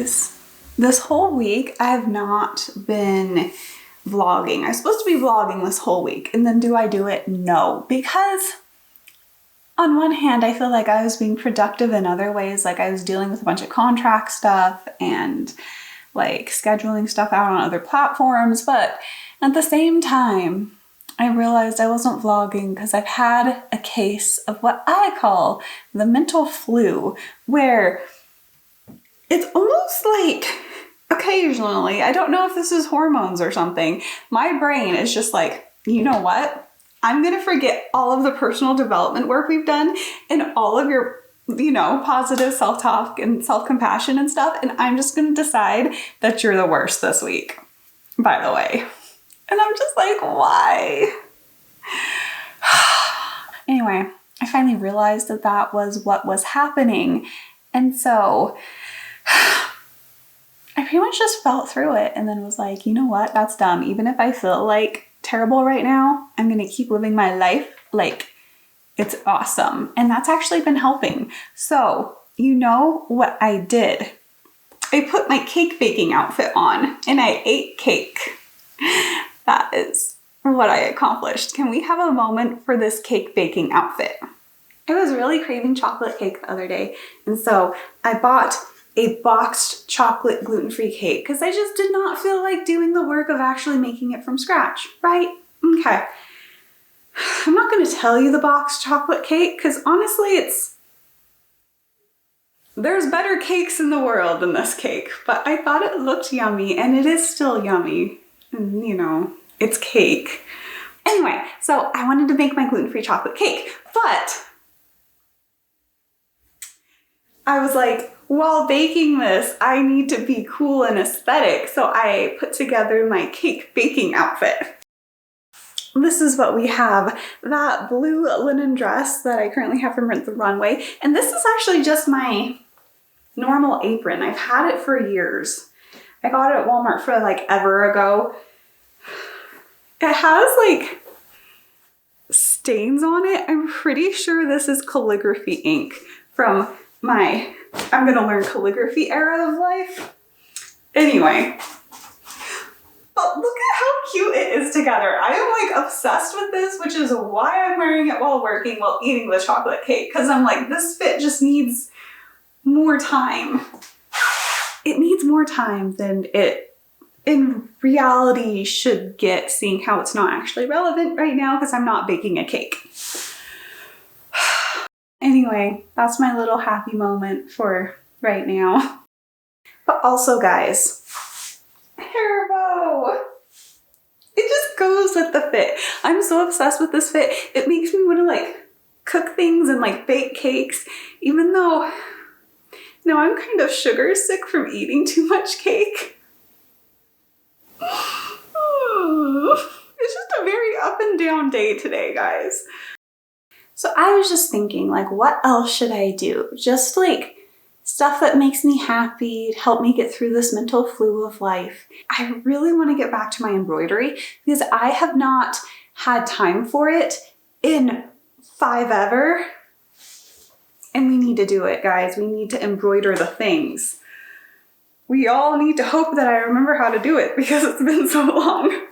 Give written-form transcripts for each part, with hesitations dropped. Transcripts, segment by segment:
guys, this whole week I have not been vlogging. I'm supposed to be vlogging this whole week, and then do I do it? No, because on one hand I feel like I was being productive in other ways, like I was dealing with a bunch of contract stuff and like scheduling stuff out on other platforms, but at the same time I realized I wasn't vlogging because I've had a case of what I call the mental flu, where it's almost like occasionally, I don't know if this is hormones or something, my brain is just like, you know what? I'm gonna forget all of the personal development work we've done and all of your, positive self-talk and self-compassion and stuff, and I'm just gonna decide that you're the worst this week, by the way. And I'm just like, why? Anyway, I finally realized that that was what was happening. And so I pretty much just felt through it and then was like, you know what? That's dumb. Even if I feel like terrible right now, I'm going to keep living my life like it's awesome. And that's actually been helping. So, you know what I did? I put my cake baking outfit on and I ate cake. That is what I accomplished. Can we have a moment for this cake baking outfit? I was really craving chocolate cake the other day, and so I bought a boxed chocolate gluten-free cake because I just did not feel like doing the work of actually making it from scratch, right? Okay. I'm not going to tell you the boxed chocolate cake because honestly, there's better cakes in the world than this cake, but I thought it looked yummy, and it is still yummy. And, it's cake. Anyway, so I wanted to make my gluten-free chocolate cake, but I was like, while baking this, I need to be cool and aesthetic, so I put together my cake baking outfit. This is what we have. That blue linen dress that I currently have from Rent the Runway, and this is actually just my normal apron. I've had it for years. I got it at Walmart for like ever ago. It has like stains on it. I'm pretty sure this is calligraphy ink from my I'm gonna learn calligraphy era of life. Anyway, but look at how cute it is together. I am like obsessed with this, which is why I'm wearing it while working, while eating the chocolate cake, because I'm like, this fit just needs more time. It needs more time than it in reality should get, seeing how it's not actually relevant right now because I'm not baking a cake. Anyway, that's my little happy moment for right now. But also, guys, hair bow. It just goes with the fit. I'm so obsessed with this fit. It makes me want to like cook things and like bake cakes, even though now I'm kind of sugar sick from eating too much cake. It's just a very up and down day today, guys. So I was just thinking, like, what else should I do? Just like stuff that makes me happy, help me get through this mental flu of life. I really want to get back to my embroidery because I have not had time for it in forever. And we need to do it, guys. We need to embroider the things. We all need to hope that I remember how to do it because it's been so long.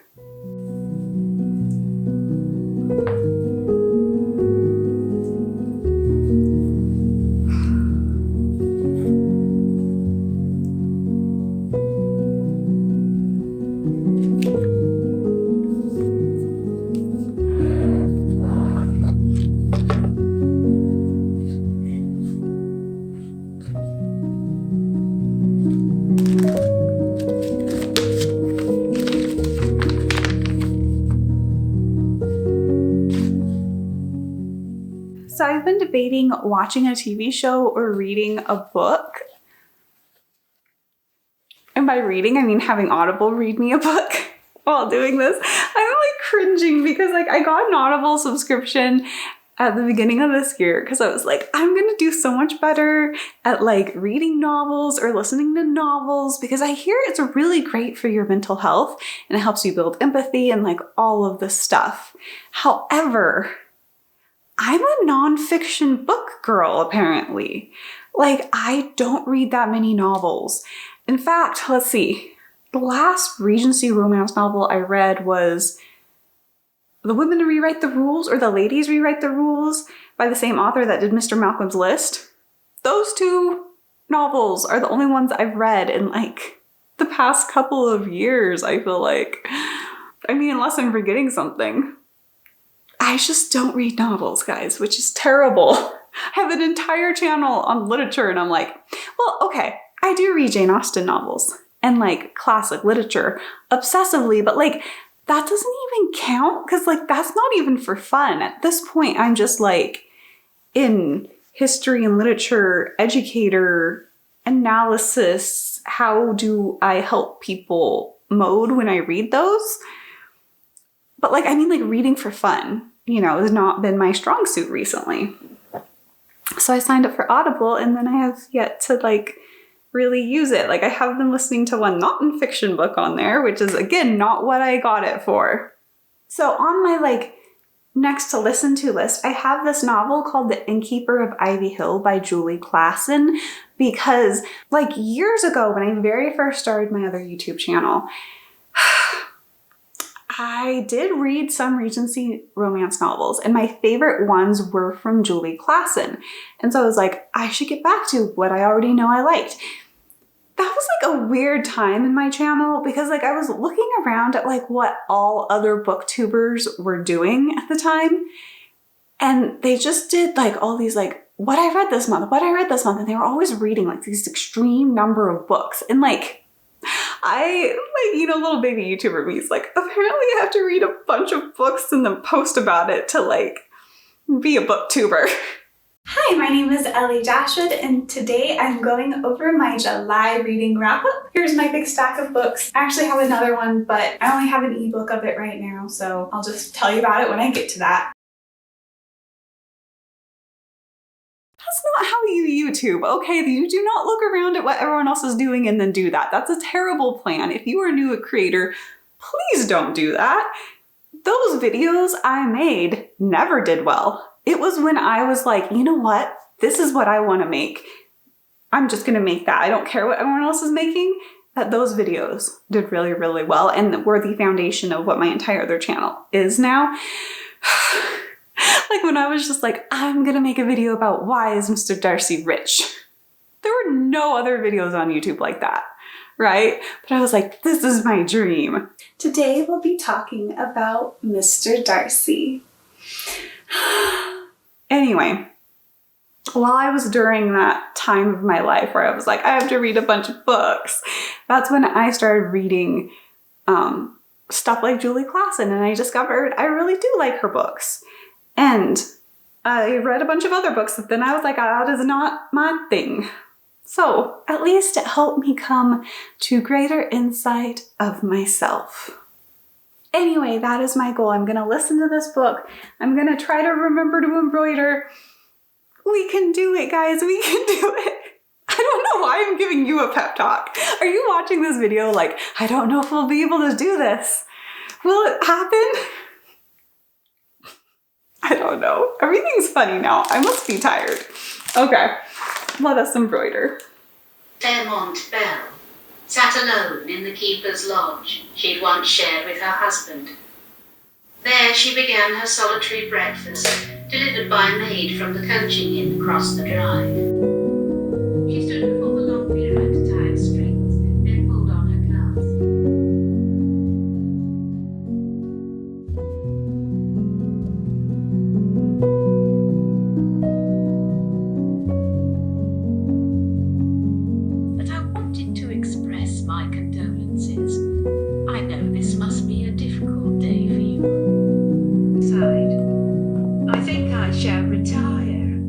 So I've been debating watching a TV show or reading a book. And by reading, I mean having Audible read me a book while doing this. I'm like cringing because like I got an Audible subscription at the beginning of this year because I was like, I'm gonna do so much better at like reading novels or listening to novels because I hear it's really great for your mental health and it helps you build empathy and like all of this stuff. However, I I'm a nonfiction book girl, apparently. Like, I don't read that many novels. In fact, let's see. The last Regency romance novel I read was The Women Rewrite the Rules or The Ladies Rewrite the Rules by the same author that did Mr. Malcolm's List. Those two novels are the only ones I've read in like the past couple of years, I feel like. I mean, unless I'm forgetting something. I just don't read novels, guys, which is terrible. I have an entire channel on literature and I'm like, well, okay, I do read Jane Austen novels and like classic literature obsessively, but like that doesn't even count because like that's not even for fun. At this point, I'm just like in history and literature educator analysis. How do I help people mode when I read those? But like, I mean, like reading for fun, you know, has not been my strong suit recently. So I signed up for Audible and then I have yet to like really use it. Like I have been listening to one non-fiction book on there, which is again, not what I got it for. So on my like next to listen to list, I have this novel called The Innkeeper of Ivy Hill by Julie Klassen, because like years ago when I very first started my other YouTube channel, I did read some Regency romance novels and my favorite ones were from Julie Klassen. And so I was like, I should get back to what I already know I liked. That was like a weird time in my channel because like I was looking around at like what all other booktubers were doing at the time. And they just did like all these like, what I read this month. And they were always reading like these extreme number of books. And like, I, like, you know, little baby YouTuber me's like, apparently I have to read a bunch of books and then post about it to like be a booktuber. Hi, my name is Ellie Dashwood and today I'm going over my July reading wrap-up. Here's my big stack of books. I actually have another one, but I only have an ebook of it right now, so I'll just tell you about it when I get to that. That's not how you YouTube, okay? You do not look around at what everyone else is doing and then do that. That's a terrible plan. If you are a new creator, please don't do that. Those videos I made never did well. It was when I was like, you know what? This is what I want to make. I'm just going to make that. I don't care what everyone else is making. That those videos did really, really well and were the foundation of what my entire other channel is now. Like when I was just like, I'm gonna make a video about why is Mr. Darcy rich? There were no other videos on YouTube like that, right? But I was like, this is my dream. Today we'll be talking about Mr. Darcy. Anyway, while I was during that time of my life where I was like, I have to read a bunch of books, that's when I started reading stuff like Julie Klassen and I discovered I really do like her books. And I read a bunch of other books, but then I was like, that is not my thing. So at least it helped me come to greater insight of myself. Anyway, that is my goal. I'm going to listen to this book. I'm going to try to remember to embroider. We can do it, guys. We can do it. I don't know why I'm giving you a pep talk. Are you watching this video like, I don't know if we'll be able to do this. Will it happen? I don't know. Everything's funny now. I must be tired. Okay, let us embroider. Fairmont Belle sat alone in the keeper's lodge she'd once shared with her husband. There she began her solitary breakfast, delivered by a maid from the coaching inn across the drive. She stood before the long mirror to tie her strings, then pulled on her gloves. But I wanted to express my condolences. I know this must be a difficult day for you. Sighed. I think I shall retire.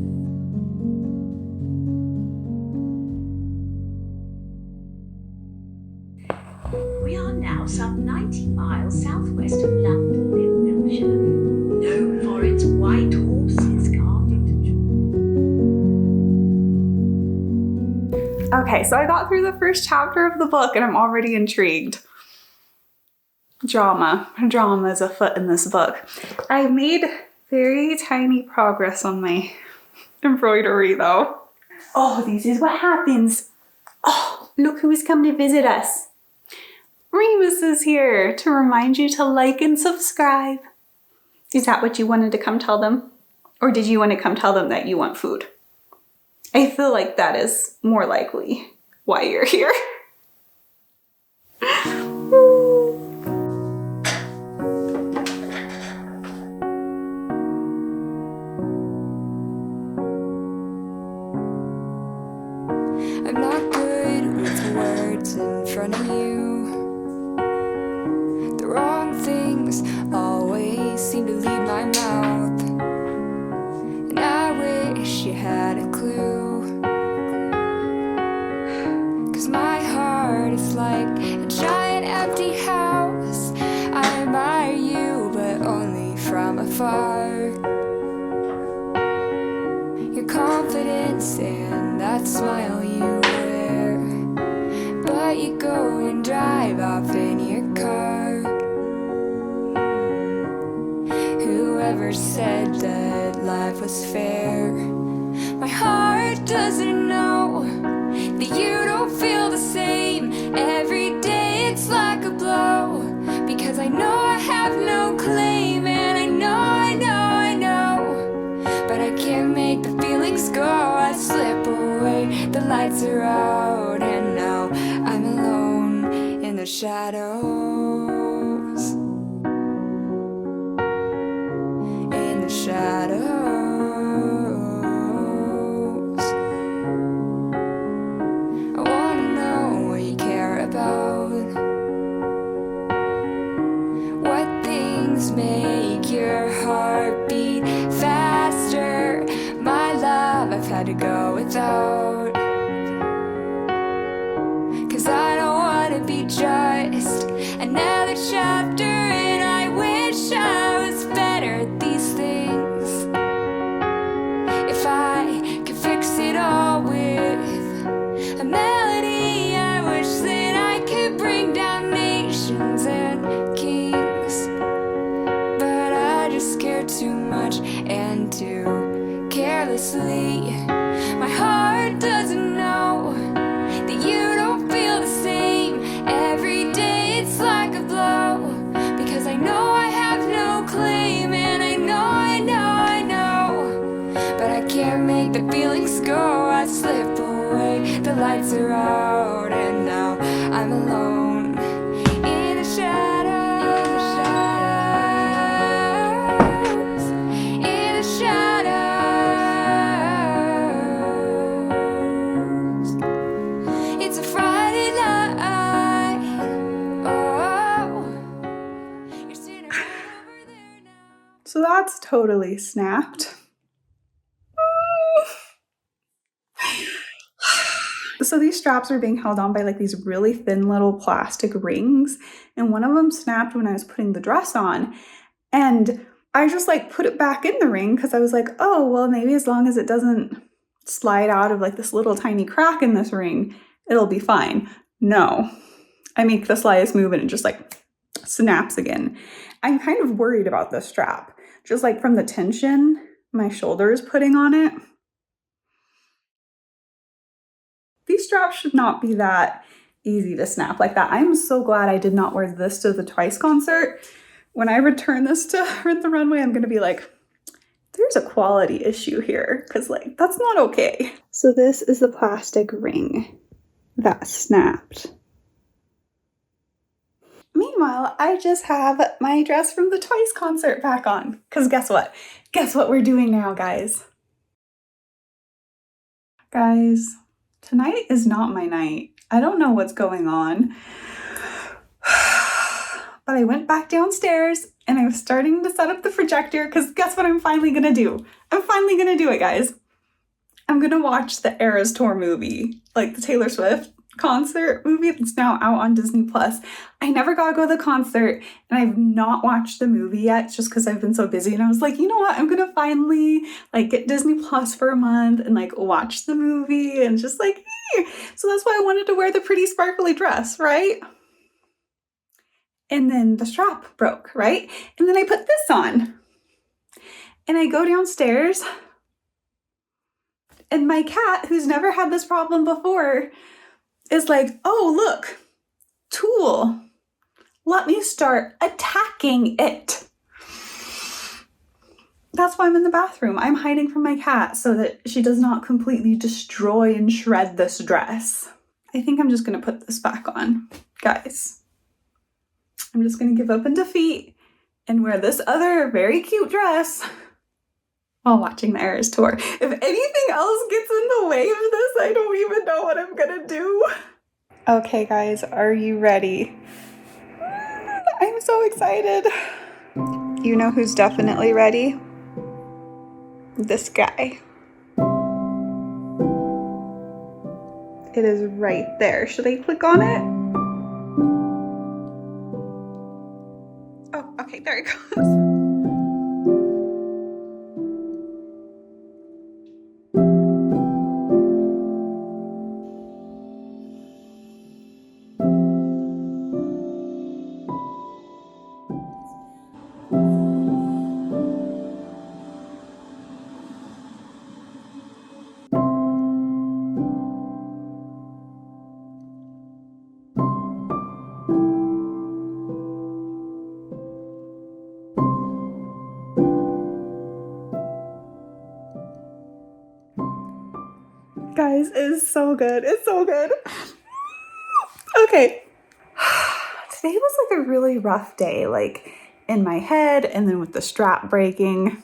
We are now some 90 miles southwest of London in Wiltshire, known for its white horses carved into jewels. Okay, so I got through the first chapter of the book and I'm already intrigued. Drama is afoot in this book. I made Very tiny progress on my embroidery though. Oh, this is what happens. Oh, look who's come to visit us. Remus is here to remind you to like and subscribe. Is that what you wanted to come tell them? Or did you want to come tell them that you want food? I feel like that is more likely why you're here. I'm not good with words in front of you. The wrong things always seem to leave my mouth, and I wish you had a clue. 'Cause my heart is like a giant empty house. I admire you, but only from afar. Your confidence and that smile you wear, but you go and drive off in your car. Whoever said that life was fair, my heart doesn't know that you don't feel the same. Every day it's like a blow, because I know I have no claim, and I know, but I can't make the feelings go. I slip away, the lights are out, and now I'm alone in the shadows. In the shadows. I wanna know what you care about. What things make your heart beat faster? My love, I've had to go without. 'Cause I don't wanna be just another chapter, and I wish I was better at these things. If I could fix it all with a melody, I wish that I could bring down nations and kings. But I just care too much and too carelessly. My heart doesn't know that you don't feel the same. Every day it's like a blow, because I know I have no claim, and I know, but I can't make the feelings go. I slip away, the lights are out, and now I'm alone in the shadows. In the shadows. It's a Friday night. Oh, you're sitting right over there now. So that's totally snapped. So these straps are being held on by like these really thin little plastic rings, and one of them snapped when I was putting the dress on, and I just like put it back in the ring because I was like, oh, well, maybe as long as it doesn't slide out of like this little tiny crack in this ring, it'll be fine. No, I make the slightest move and it just like snaps again. I'm kind of worried about this strap, just like from the tension my shoulder is putting on it. These straps should not be that easy to snap like that. I'm so glad I did not wear this to the Twice concert. When I return this to Rent the Runway, I'm going to be like, there's a quality issue here, because like, that's not okay. So this is the plastic ring that snapped. Meanwhile, I just have my dress from the Twice concert back on, because guess what? Guess what we're doing now, guys? Guys, tonight is not my night. I don't know what's going on. But I went back downstairs and I was starting to set up the projector because guess what I'm finally gonna do? I'm finally gonna do it, guys. I'm gonna watch the Eras Tour movie, like the Taylor Swift concert movie that's now out on Disney Plus. I never got to go to the concert and I've not watched the movie yet just because I've been so busy, and I was like, you know what, I'm gonna finally like get Disney Plus for a month and like watch the movie and just like so that's why I wanted to wear the pretty sparkly dress, right? And then the strap broke, right? And then I put this on And I go downstairs, and my cat, who's never had this problem before, is like, oh, look, tool. Let me start attacking it. That's why I'm in the bathroom. I'm hiding from my cat so that she does not completely destroy and shred this dress. I think I'm just going to put this back on, guys. I'm just going to give up in defeat and wear this other very cute dress while watching the Eras tour. If anything else gets in the way of this, I don't even know what I'm going to do. Okay, guys, are you ready? I'm so excited. You know who's definitely ready? This guy. It is right there. Should I click on it? Oh, okay, there it goes. Guys, it's so good. It's so good. Okay. Today was like a really rough day, like in my head and then with the strap breaking. Like,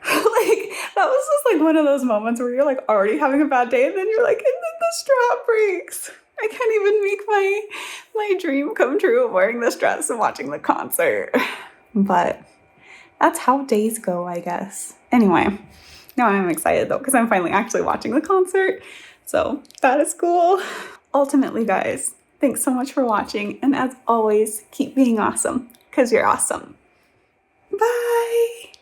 that was just like one of those moments where you're like already having a bad day and then you're like, and then the strap breaks. I can't even make my dream come true of wearing this dress and watching the concert. But that's how days go, I guess. Anyway. Now I'm excited though, because I'm finally actually watching the concert. So that is cool. Ultimately, guys, thanks so much for watching. And as always, keep being awesome, because you're awesome. Bye.